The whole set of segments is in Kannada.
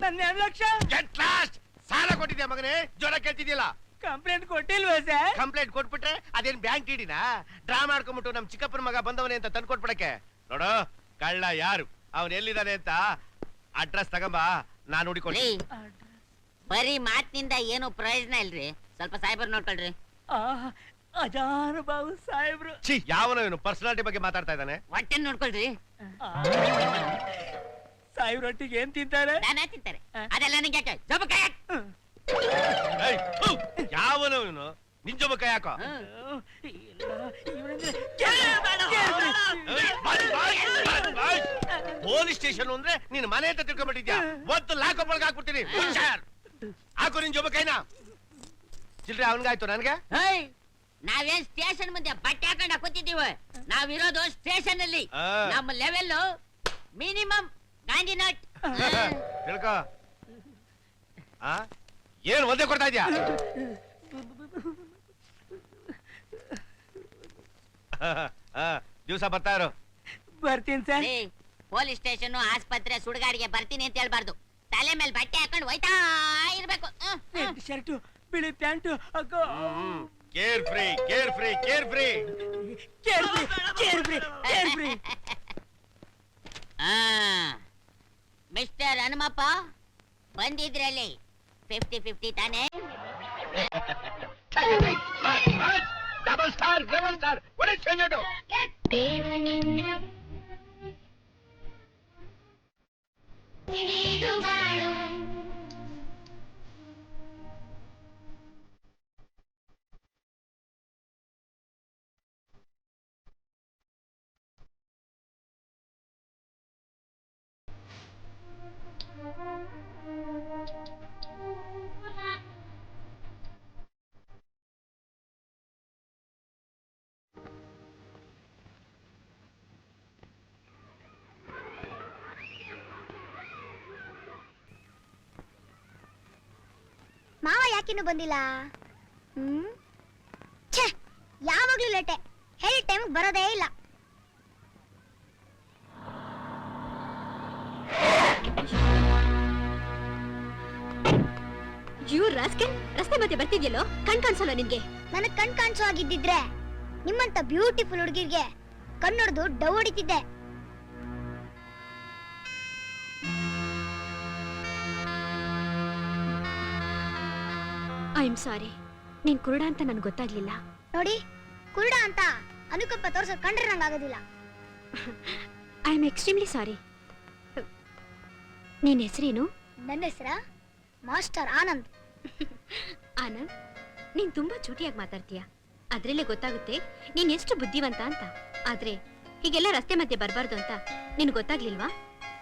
ನನ್ನ 2 ಲಕ್ಷ ಗೆಟ್ ಲಾಸ್ಟ್. ಸಾಲ ಕೊಟ್ಟಿದ್ಯಾ ಮಗನೇ? ಜೋರ ಕೇಳ್ತಿದ್ಯಲ್ಲ. ಕಂಪ್ಲೇಂಟ್ ಕೊಟ್ಟಿಲ್ವಾ ಸರ್? ಕಂಪ್ಲೇಂಟ್ ಕೊಟ್ಬಿಟ್ರೆ ಅದೇನ್ ಬ್ಯಾಂಕ್ ಇಡಿನಾ? ಡ್ರಾ ಮಾಡ್ಕೊಂಡ್ಬಿಟ್ಟು ನಮ್ ಚಿಕ್ಕಪ್ಪನ ಮಗ ಬಂದವನೇ ಅಂತ ತಂದು ಕೊಟ್ಬಿಡಕ್ಕೆ. ನೋಡು ಕಳ್ಳ ಯಾರು, ಅವನ್ ಎಲ್ಲಿದ್ದಾನೆ ಅಂತ ಅಡ್ರೆಸ್ ತಗೊಂಬ, ನಾನು ಹುಡುಕೊಂಡು. ಬರೀ ಮಾತಿನಿಂದ ಏನು ಪ್ರಯೋಜನ ಇಲ್ರಿ, ಸ್ವಲ್ಪ ಸಾಯ್ಬರ್ ನೋಡ್ಕೊಳ್ರಿ. ಅಜಾರು ಬಾಬು ಸಾಹೇಬ್ರು. ಯಾವನೋ ಇವನು ಪರ್ಸನಾಲಿಟಿ ಬಗ್ಗೆ ಮಾತಾಡ್ತಾ ಇದ್ದಾನೆ. ಹೊಟ್ಟೆ ನೋಡ್ಕೊಳ್ರಿ. ಸಾಹೇಬ್ರೊಟ್ಟಿಗೆ ಏನ್ ತಿಂತಾರೆ? ನಾನಾ ತಿಂತಾರೆ, ಅದೆಲ್ಲ ನಿಂಗೆ ಯಾಕೆ? ಜೋಬ ಕೈ ಹಾಕ್. ಯಾವನೋ ಇವನು, ನಿನ್ ಜೊಬ ಕೈ ಹಾಕೋ. ಪೊಲೀಸ್ ಸ್ಟೇಷನ್ ಅಂದ್ರೆ ನೀನ್ ಮನೆ ಅಂತ ತಿಳ್ಕೊಂಡ್ಬಿಟ್ಟಿದ್ಯಾ? ಒತ್ತು ಲಾಕಪ್ ಒಳಗೆ ಹಾಕ್ಬಿಡ್ತೀನಿ. ಹಾಕು ನಿನ್ ಜೊಬ ಕೈನಾ. ಚಿಲ್ರೆ ಅವನ್ಗಾಯ್ತು, ನನ್ಗೆ ನಾವೇನ್ ಸ್ಟೇಷನ್ ಮುಂದೆ ಬಟ್ಟೆ ಹಾಕೊಂಡ ಕೂತಿದ್ದೀವಿ. ನಾವಿರೋದು ಸ್ಟೇಷನ್ ಅಲ್ಲಿ. ನಮ್ಮ ಲೆವೆಲ್ ಮಿನಿಮಮ್ 99. ತಿಳ್ಕೊ. ಏನ್ ಒಂದೇ ಕೊಡ್ತಾ ಇದ್ಯಾ? ದಿವಸ ಬರ್ತಾ ಇರು. ಬರ್ತೀನಿ ಸರ್. ಪೊಲೀಸ್ ಸ್ಟೇಷನ್, ಆಸ್ಪತ್ರೆ, ಸುಡುಗಾಡಿಗೆ ಬರ್ತೀನಿ ಅಂತ ಹೇಳ್ಬಾರ್ದು. ತಲೆ ಮೇಲೆ ಬಟ್ಟೆ ಹಾಕೊಂಡು ಹೋಯ್ತಾ ಇರ್ಬೇಕು. ಶರ್ಟು, ಬಿಳಿ pant. Care free, care free, care free, care free, care free, care free. Mister Hanumappa ಬಂದಿದ್ರಲ್ಲಿ 50-50 ತಾನೇ? Double star, double star. what is change it? ಮಾವ ಯಾಕಿನ್ನು ಬಂದಿಲ್ಲ? ಛೇ, ಯಾವಾಗ್ಲೂ ಲೇಟೆ. ಹೇಳಿ ಟೈಮ್ ಬರೋದೇ ಇಲ್ಲ. ರಸ್ತೆ ಮಧ್ಯೆ ಬರ್ತಿದ್ಯಲ್ಲೋ, ಕಣ್ ಕಾಣಿಸಲ್ಲ ನಿನ್ಗೆ? ನನಗ್ ಕಣ್ ಕಾಣಿಸೋ ಆಗಿದ್ದಿದ್ರೆ ನಿಮ್ಮಂತ ಬ್ಯೂಟಿಫುಲ್ ಹುಡುಗಿರ್ಗೆ ಕಣ್ಣೊಡ್ದು ಡವ್ ಹೊಡಿತಿದ್ದೆ. ಐ ಆಮ್ ಸಾರಿ, ನೀನ್ ಕುರುಡ ಅಂತ ನನ್ಗೆ ಗೊತ್ತಾಗ್ಲಿಲ್ಲ. ನೋಡಿ, ಕುರುಡ ಅಂತ ಅನುಕಂಪ ತೋರ್ಸೋ ಕಂಡ್ರೆ ನಂಗಾಗೋದಿಲ್ಲ. I am extremely sorry. ನಿನ್ ಹೆಸರೇನು? ನನ್ನ ಹೆಸರ ಮಾಸ್ಟರ್ ಆನಂದ್. ಆನಂದ್, ನೀನ್ ತುಂಬಾ ಚೂಟಿಯಾಗಿ ಮಾತಾಡ್ತೀಯ. ಅದ್ರಲ್ಲೇ ಗೊತ್ತಾಗುತ್ತೆ ನೀನ್ ಎಷ್ಟು ಬುದ್ಧಿವಂತ ಅಂತ. ಆದ್ರೆ ಹೀಗೆಲ್ಲ ರಸ್ತೆ ಮಧ್ಯೆ ಬರಬಾರ್ದು ಅಂತ ನಿನ್ ಗೊತ್ತಾಗ್ಲಿಲ್ವಾ?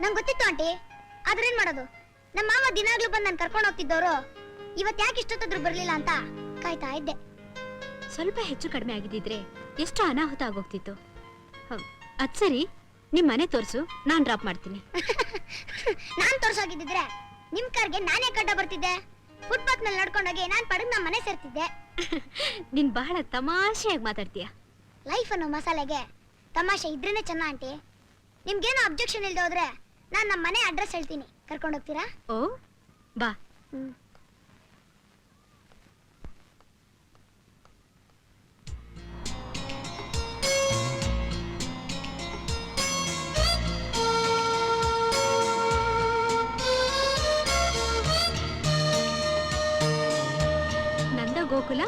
ನಂಗೆ ಗೊತ್ತಿತ್ತು ಆಂಟಿ, ಆದ್ರೆ ಏನ್ ಮಾಡೋದು? ನಮ್ಮ ಮಾವ ದಿನಾಗ್ಲೂ ಬಂದು ನಾನು ಕರ್ಕೊಂಡು ಹೋಗ್ತಿದ್ದವರು ಇವತ್ತು ಯಾಕೆ ಇಷ್ಟೊತ್ತಾದ್ರೂ ಬರ್ಲಿಲ್ಲ ಅಂತ ಕಾಯ್ತಾ ಇದ್ದೆ. ಸ್ವಲ್ಪ ಹೆಚ್ಚು ಕಡಿಮೆ ಆಗಿದ್ದಿದ್ರೆ ಎಷ್ಟು ಅನಾಹುತ ಆಗೋಗ್ತಿತ್ತು. ಅದ್ ಸರಿ, ನಿಮ್ ಮನೆ ತೋರ್ಸು, ನಾನ್ ಡ್ರಾಪ್ ಮಾಡ್ತೀನಿ. ನಾನ್ ತೋರ್ಸೋಗಿದ್ದಿದ್ರೆ ನಿಮ್ ಕಾರ್ಗೆ ನಾನೇ ಕಡ್ಡ ಬರ್ತಿದ್ದೆ. ಫುಟ್ಪಾತ್ ನಲ್ಲಿ ನಡ್ಕೊಂಡೋಗಿ ನಾನ್ ಪಡೆದ್ ನಮ್ಮ ಮನೆ ಸೇರ್ತಿದ್ದೆ. ನೀನ್ ಬಹಳ ತಮಾಷೆಯಾಗಿ ಮಾತಾಡ್ತೀಯ. ಲೈಫ್ ಅನ್ನೋ ಮಸಾಲೆಗೆ ತಮಾಷೆ ಇದ್ರೇನೆ ಚೆನ್ನ ಆಂಟಿ. ನಿಮ್ಗೇನು ಅಬ್ಜೆಕ್ಷನ್ ಇಲ್ದೆ ಹೋದ್ರೆ ನಾನ್ ನಮ್ಮ ಮನೆ ಅಡ್ರೆಸ್ ಹೇಳ್ತೀನಿ, ಕರ್ಕೊಂಡು ಹೋಗ್ತೀರಾ? ಓ ಬಾ. ಗೋಕುಲ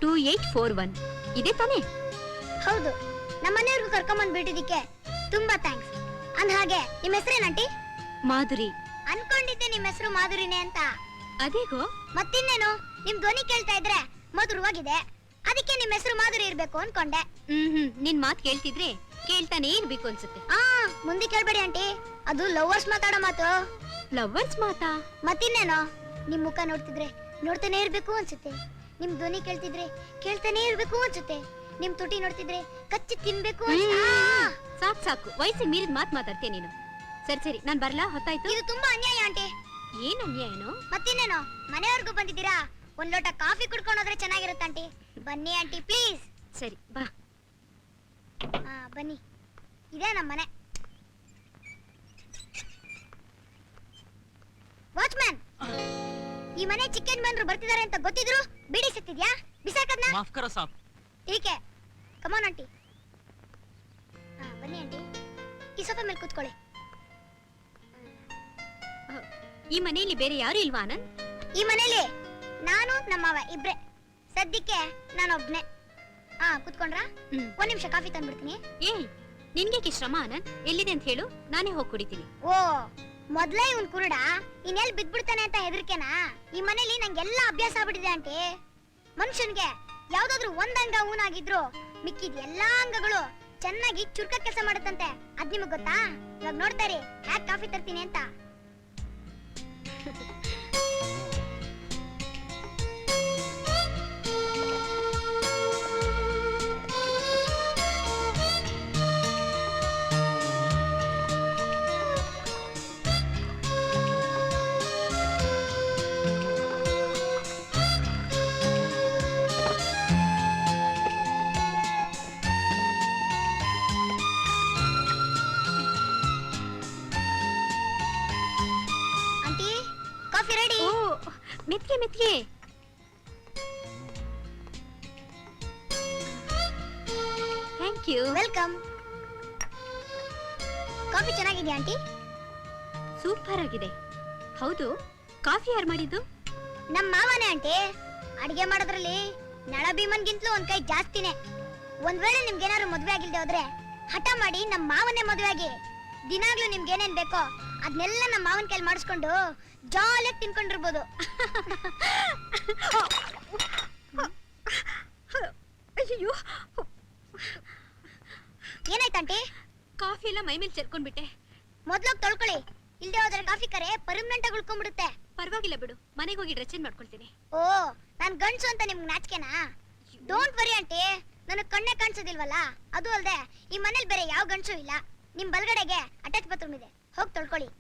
2841 ಇದೆ ತಾನೇ? ಹೌದು. ನಮ್ಮ ಮನೆಯವರೆಗೂ ಕರ್ಕೊಂಡ್ ಬಿಟ್ಟಿದ್ದಕ್ಕೆ ತುಂಬಾ ಥ್ಯಾಂಕ್ಸ್. ಅಂದ್ಹಾಗೆ ನಿಮ್ಮ ಹೆಸರೇನಂಟಿ? ಮಾಧುರಿ. ಅನ್ಕೊಂಡಿದ್ದೆ ನಿಮ್ಮ ಹೆಸರು ಮಾಧುರಿನೇ ಅಂತ. ಅದೇಗೋ? ಮತ್ತಿನ್ನೇನು, ನಿಮ್ ಧ್ವನಿ ಕೇಳ್ತಾ ಇದ್ರೆ ಮಧುರವಾಗಿದೆ, ಅದಕ್ಕೆ ನಿಮ್ಮ ಹೆಸರು ಮಾಧುರಿ ಇರ್ಬೇಕು ಅನ್ಕೊಂಡೆ. ನಿನ್ ಮಾತು ಕೇಳ್ತಿದ್ರೆ ಕೇಳ್ತಾನೆ ಇರ್ಬೇಕು ಅನ್ಸುತ್ತೆ. ಮುಂದೆ ಕೇಳ್ಬೇಡಿ ಆಂಟಿ, ಅದು ಲವರ್ಸ್ ಮಾತಾಡೋ ಮಾತು. ಲವರ್ಸ್ ಮಾತಾ? ಮತ್ತಿನ್ನೇನು, ನಿಮ್ ಮುಖ ನೋಡ್ತಿದ್ರೆ ನೋಡ್ತಾನೆ ಇರ್ಬೇಕು ಅನ್ಸುತ್ತೆ, ನಿಮ್ ಧ್ವನಿ ಕೇಳ್ತಿದ್ರೆ ಕೇಳ್ತಾನೆ ಇರ್ಬೇಕು ಅನ್ಸುತ್ತೆ, ನಿಮ್ ತುಟಿ ನೋಡ್ತಿದ್ರೆ ಕಚ್ಚಿ ತಿನ್ಬೇಕು. ಸಾಕು ಸಾಕು, ವಯಸ್ಸಿಗೆ ಮೀರಿದ ಮಾತು ಮಾತಾಡ್ತೀಯ ನೀನು. ಸರಿ ಸರಿ, ನಾನ್ ಬರ್ಲಾ? ಹೊತ್ತಾಯ್ತು. ಇದು ತುಂಬಾ ಅನ್ಯಾಯ ಆಂಟಿ. ಏನ್ ಅನ್ಯಾಯನೋ? ಮತ್ತಿನ್ನೇನೋ, ಮನೆವರೆಗೂ ಬಂದಿದ್ದೀರಾ, ಒಂದ್ ಲೋಟ ಕಾಫಿ ಕುಡ್ಕೊಂಡೋದ್ರೆ ಚೆನ್ನಾಗಿರುತ್ತೆ ಆಂಟಿ. ಬನ್ನಿ ಆಂಟಿ ಪ್ಲೀಸ್. ಸರಿ ಬಾ. ಬನ್ನಿ, ಇದೇ ನಮ್ಮ ಮನೆ. ವಾಚ್ ಈ ಮನೆ ಚಿಕ್ಕ ಯಜಮಾನ್ರು ಬರ್ತಿದ್ದಾರೆ ಅಂತ ಗೊತ್ತಿದ್ರು ಬಿಡಿ ಸಿಕ್ತಿದ್ಯಾ? ಬಿಸಾಕದ್ನ? ಮಾಫ್ ಕರೋ ಸಾಬ್. ಟೀಕೆ. ಕಮಾನ್ ಆಂಟಿ. ಬನ್ನಿ ಆಂಟಿ. ಈ ಸೋಫಾ ಮೇಲೆ ಕೂತ್ಕೊಳ್ಳಿ. ಈ ಮನೆಯಲ್ಲಿ ಬೇರೆ ಯಾರು ಇಲ್ವಾ ಆನಂದ್? ಈ ಮನೇಲಿ ನಾನು ನಮ್ಮ ಮಾವ ಇಬ್ರೆ. ಸದ್ಯಕ್ಕೆ ನಾನೊಬ್ನೇ. ಕೂತ್ಕೊಂಡ್ರಾ? ಒಂದ್ ನಿಮಿಷ ಕಾಫಿ ತಂದ್ಬಿಡ್ತೀನಿ. ಏಯ್, ನಿನ್ಗೆ ಶ್ರಮ ಆನಂದ್? ಎಲ್ಲಿದೆ ಅಂತ ಹೇಳು, ನಾನೇ ಹೋಗಿ ಕುಡಿತೀನಿ. ಓ, ಮೊದ್ಲೇ ಇವನ್ ಕುರುಡ ಇನ್ನೆಲ್ ಬಿದ್ಬಿಡ್ತಾನೆ ಅಂತ ಹೆದರ್ಕೆನಾ? ಈ ಮನೇಲಿ ನಂಗೆಲ್ಲ ಅಭ್ಯಾಸ ಆಗ್ಬಿಟ್ಟಿದೆ ಆಂಟಿ. ಮನುಷ್ಯನ್ಗೆ ಯಾವ್ದಾದ್ರು ಒಂದ್ ಅಂಗ ಊನಾಗಿದ್ರು ಮಿಕ್ಕಿದ ಎಲ್ಲಾ ಅಂಗಗಳು ಚೆನ್ನಾಗಿ ಚುರುಕ ಕೆಲಸ ಮಾಡುತ್ತಂತೆ. ಅದ್ ನಿಮಗ್ ಗೊತ್ತಾ? ಇವಾಗ ನೋಡ್ತಾರಿ ಹ್ಯಾಕ್ ಕಾಫಿ ತರ್ತೀನಿ ಅಂತ. Aunty, coffee ready. ಓ, ಮೆತ್ಗೆ ಮೆತ್ಗೆ. Thank you. ವೆಲ್ಕಮ್. ಕಾಫಿ ಚೆನ್ನಾಗಿದ್ಯಾ ಆಂಟಿ? ಸೂಪರ್ ಆಗಿದೆ. ಹೌದು, ಕಾಫಿ ಯಾರು ಮಾಡಿದ್ದು? ನಮ್ ಮಾವನೇ ಆಂಟಿ. ಅಡಿಗೆ ಮಾಡೋದ್ರಲ್ಲಿ ನಳ ಭೀಮನ್ಗಿಂತಲೂ ಒಂದ್ ಕೈ ಜಾಸ್ತಿನೇ. ಒಂದ್ ವೇಳೆ ನಿಮ್ಗೇನಾದ್ರು ಮದ್ವೆ ಆಗಿಲ್ದೆ ಹೋದ್ರೆ ಹಠ ಮಾಡಿ ನಮ್ ಮಾವನ್ನೇ ಮದ್ವೆ ಆಗಿ ದಿನಾಗ್ಲೂ ನಿಮ್ಗೆ ಏನೇನ್ ಬೇಕೋ ಅದನ್ನೆಲ್ಲ ನಮ್ ಮಾವನ್ ಕೈಲಿ ಮಾಡಿಸ್ಕೊಂಡು ಜಾಲಿಯಾಗಿ ತಿನ್ಕೊಂಡಿರ್ಬೋದು. ಅಯ್ಯೋ, ಏನಾಯ್ತು ಆಂಟಿ? ಕಾಫಿ ಎಲ್ಲ ಮೈ ಮೇಲೆ ಚೆರ್ಕೊಂಡ್ಬಿಟ್ಟೆ. ಮೊದ್ಲೋಗ್ ತೊಳ್ಕೊಳ್ಳಿ, ಇಲ್ದೆ ಹೋದ್ರೆ ಕಾಫಿ ಕರೆ ಪರ್ಮನೆಂಟ್ ಆಗಿ ಉಳ್ಕೊಂಡ್ಬಿಡುತ್ತೆ. ಪರವಾಗಿಲ್ಲ ಬಿಡು, ಮನೆಗೆ ಹೋಗಿ ಡ್ರೆಸ್ ಚೇಂಜ್ ಮಾಡ್ಕೊಳ್ತೀನಿ. ಓ, ನಾನ್ ಗಂಡ್ಸು ಅಂತ ನಿಮ್ಗೆ ನಾಚಿಕೆನಾ? ಡೋಂಟ್ ವರಿ ಆಂಟಿ, ನನಗ್ ಕಣ್ಣೆ ಕಾಣಿಸೋದಿಲ್ವಲ್ಲ. ಅದು ಅಲ್ದೆ ಈ ಮನೇಲಿ ಬೇರೆ ಯಾವ ಗಂಡ್ಸು ಇಲ್ಲ. ನಿಮ್ ಬಲ್ಗಡೆಗೆ ಅಟ್ಯಾಚ್ ಬಾತ್ರೂಮ್ ಇದೆ, ಹೋಗಿ ತೊಳ್ಕೊಳ್ಳಿ.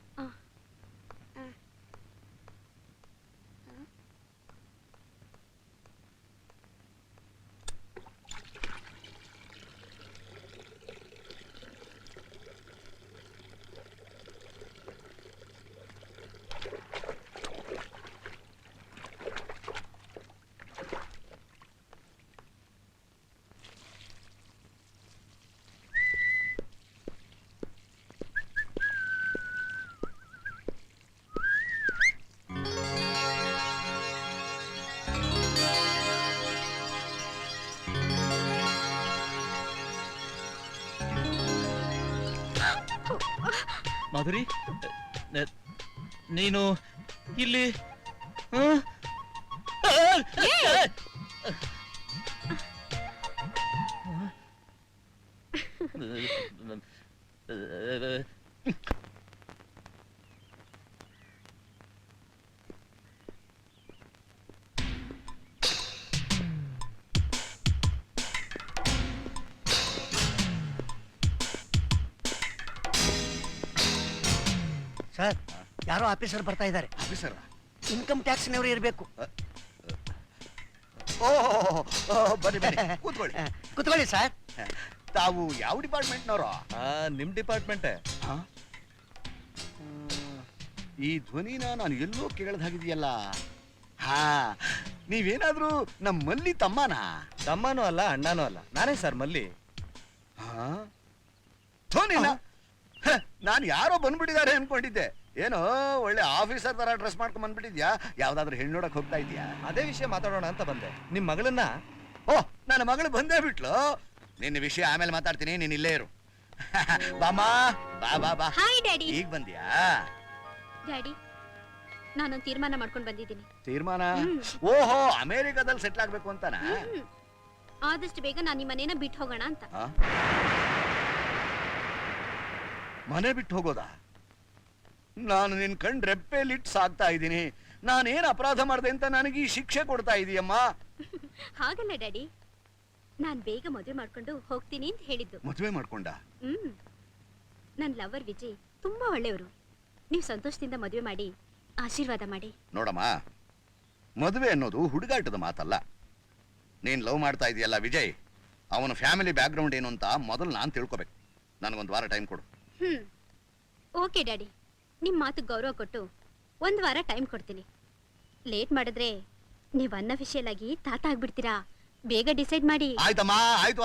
ಮಾಧುರಿ, ನೀನು ಇಲ್ಲಿ ಸರ್, ಯಾರೋ ಆಫೀಸರ್ ಬರ್ತಾ ಇದ್ದಾರೆ. ಆಫೀಸರ್ ಇನ್ಕಮ್ ಟ್ಯಾಕ್ಸ್ ನವರು ಇರಬೇಕು. ಓ, ಬನ್ನಿ ಬನ್ನಿ, ಕೂತ್ಕೊಳ್ಳಿ. ಕುತ್ಕೊಳ್ಳಿ ಸರ್. ತಾವು ಯಾವ ಡಿಪಾರ್ಟ್ಮೆಂಟ್ನವರು? ನಿಮ್ ಡಿಪಾರ್ಟ್ಮೆಂಟೇ. ಈ ಧ್ವನಿನ ನಾನು ಎಲ್ಲೋ ಕೇಳದಾಗಿದೆಯಲ್ಲ. ಹಾ, ನೀವೇನಾದ್ರೂ ನಮ್ಮ ಮಲ್ಲಿ ತಮ್ಮನಾ? ತಮ್ಮನೂ ಅಲ್ಲ, ಅಣ್ಣನೂ ಅಲ್ಲ, ನಾನೇ ಸರ್ ಮಲ್ಲಿ. ಧ್ವನಿನ ನಾನು ಯಾರೋ ಬಂದ್ಬಿಟ್ಟಿದ್ದಾರೆ ಅನ್ಕೊಂಡಿದ್ದೆ. ಏನೋ ಒಳ್ಳೆ ಆಫೀಸರ್ ತರ ಡ್ರೆಸ್ ಮಾಡ್ಕೊಂಡ್ ಬಂದ್ಬಿಟ್ಟಿದ್ಯಾ? ಯಾವ್ದಾದ್ರು ಹೆಣ್ಣು ನೋಡಕ್ ಹೋಗ್ತಾ ಇದೀಯಾ? ಅದೇ ವಿಷಯ ಮಾತಾಡೋಣ ಅಂತ ಬಂದೆ. ನಿಮ್ ಮಗಳನ್ನ ಓ, ನನ್ನ ಮಗಳು ಬಂದೇ ಬಿಟ್ಲು. ನಿನ್ನ ವಿಷಯ ಆಮೇಲೆ ಮಾತಾಡ್ತೀನಿ, ನೀನ್ ಇಲ್ಲೇ ಇರು. ಬಾಮ, ಬಾ ಬಾ ಬಾ. Hi daddy. ಈಗ ಬಂದ್ಯಾ? ಡ್ಯಾಡಿ, ನಾನೊಂದು ತೀರ್ಮಾನ ಮಾಡ್ಕೊಂಡು ಬಂದಿದ್ದೀನಿ. ತೀರ್ಮಾನ? ಓಹೋ, ಅಮೆರಿಕಾದಲ್ಲಿ ಸೆಟ್ಲ್ ಆಗ್ಬೇಕು ಅಂತಾನ? ಆದಷ್ಟು ಬೇಗ ನಾನು ಈ ಮನೇನ ಬಿಟ್ಟು ಹೋಗೋಣ ಅಂತ. ಮನೆ ಬಿಟ್ಟು ಹೋಗೋದಾ? ನಾನು ನಿನ್ ಕಣ್ ರೆಪ್ಪೆಲಿಟ್ಟು ಸಾಕ್ತಾ ಇದ್ದೀನಿ. ನಾನೇನ್ ಅಪರಾಧ ಮಾಡಿದೆ ಅಂತ ನನಗೆ ಈ ಶಿಕ್ಷೆ ಕೊಡ್ತಾ ಇದೀಯಮ್ಮ? ಹಾಗಲ್ಲ ಡ್ಯಾಡಿ, ನಾನ್ ಬೇಗ ಮದುವೆ ಮಾಡ್ಕೊಂಡು ಹೋಗ್ತೀನಿ ಅಂತ ಹೇಳಿದ್ದು. ಮದುವೆ ಮಾಡ್ಕೊಂಡ? ನನ್ ಲವರ್ ವಿಜಯ್ ತುಂಬಾ ಒಳ್ಳೆಯವರು. ನೀವು ಸಂತೋಷದಿಂದ ಮದುವೆ ಮಾಡಿ ಆಶೀರ್ವಾದ ಮಾಡಿ. ನೋಡಮ್ಮ, ಮದುವೆ ಅನ್ನೋದು ಹುಡುಗಾಟದ ಮಾತಲ್ಲ. ನೀನ್ ಲವ್ ಮಾಡ್ತಾ ಇದೀಯಲ್ಲ ವಿಜಯ್, ಅವನ ಫ್ಯಾಮಿಲಿ ಬ್ಯಾಕ್ಗ್ರೌಂಡ್ ಏನು ಅಂತ ಮೊದಲು ನಾನು ತಿಳ್ಕೊಬೇಕು. ನನಗೊಂದು ವಾರ ಟೈಮ್ ಕೊಡು. ಓಕೆ ಡ್ಯಾಡಿ, ನಿಮ್ ಮಾತು ಗೌರವ ಕೊಟ್ಟು 1 ವಾರ ಟೈಮ್ ಕೊಡ್ತೀನಿ. ಲೇಟ್ ಮಾಡಿದ್ರೆ ನೀವ್ ಅನ್ನ ವಿಷಯಲಾಗಿ ತಾತ ಆಗ್ಬಿಡ್ತೀರಾ. ಬೇಗ ಡಿಸೈಡ್ ಮಾಡಿ. ಆಯ್ತಮ್ಮ, ಆಯ್ತು.